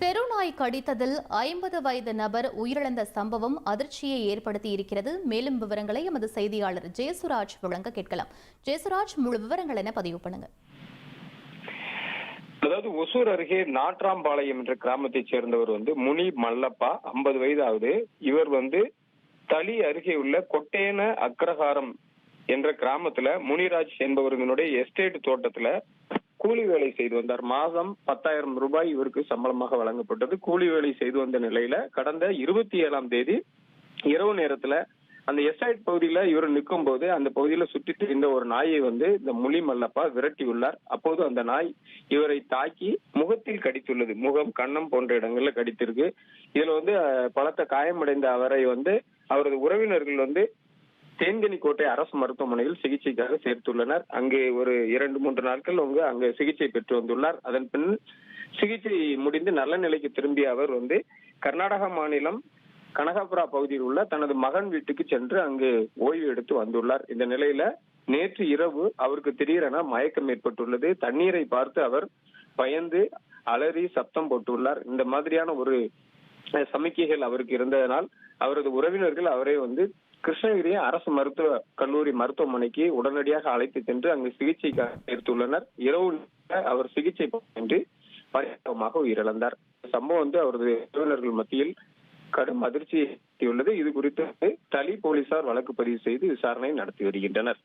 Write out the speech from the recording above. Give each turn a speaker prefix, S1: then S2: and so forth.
S1: தெருநாய் கடித்ததில் 50 வயது நபர் உயிரிழந்த சம்பவம் அதிர்ச்சியை ஏற்படுத்தி இருக்கிறது. மேலும் விவரங்களை எமது செய்தியாளர் ஜெயசுராஜ் வழங்க கேட்கலாம். ஜெயசுராஜ், முழு விவரங்கள் என்ன பதிவு பண்ணுங்க.
S2: அதாவது ஒசூர் அருகே நாட்ராம்பாளையம் என்ற கிராமத்தைச் சேர்ந்தவர் முனி மல்லப்பா, 50 வயது ஆகுது. இவர் தளி அருகே உள்ள கொட்டேன அக்ரஹாரம் என்ற கிராமத்துல முனிராஜ் என்பவர்களுடைய எஸ்டேட் தோட்டத்துல கூலி வேலை செய்து வந்தார். மாதம் 10,000 ரூபாய் இவருக்கு சம்பளமாக வழங்கப்பட்டது. கூலி வேலை செய்து வந்த நிலையில கடந்த 27ஆம் தேதி இரவு நேரத்துல அந்த எஸ்டேட் பகுதியில இவர் நிற்கும் போது அந்த பகுதியில சுற்றி திரிந்த ஒரு நாயை இந்த முனி மல்லப்பா விரட்டி உள்ளார். அப்போது அந்த நாய் இவரை தாக்கி முகத்தில் கடித்துள்ளது. முகம், கன்னம் போன்ற இடங்கள்ல கடித்திருக்கு. இதுல பலத்த காயமடைந்த அவரை அவரது உறவினர்கள் தேன்கனிக்கோட்டை அரசு மருத்துவமனையில் சிகிச்சைக்காக சேர்த்துள்ளனர். அங்கே ஒரு 2-3 நாட்கள் அங்கு சிகிச்சை பெற்று வந்துள்ளார். அதன் பின் சிகிச்சை முடிந்து நல்ல நிலைக்கு திரும்பிய அவர் கர்நாடக மாநிலம் கனகாபுரா பகுதியில் உள்ள தனது மகன் வீட்டுக்கு சென்று அங்கு ஓய்வு எடுத்து வந்துள்ளார். இந்த நிலையில நேற்று இரவு அவருக்கு திடீரென மயக்கம் ஏற்பட்டுள்ளது. தண்ணீரை பார்த்து அவர் பயந்து அலறி சப்தம் போட்டுள்ளார். இந்த மாதிரியான ஒரு சமிக்கைகள் அவருக்கு இருந்ததனால் அவரது உறவினர்கள் அவரை கிருஷ்ணகிரி அரசு மருத்துவ கல்லூரி மருத்துவமனைக்கு உடனடியாக அழைத்து சென்று அங்கு சிகிச்சைக்காக சேர்த்துள்ளனர். இரவு அவர் சிகிச்சை பெற்று பரிதாபமாக உயிரிழந்தார். சம்பவம் அவரது உறவினர்கள் மத்தியில் கடும் அதிர்ச்சியை ஏற்படுத்தியுள்ளது. இது குறித்து தளி போலீசார் வழக்கு பதிவு செய்து விசாரணை நடத்தி வருகின்றனர்.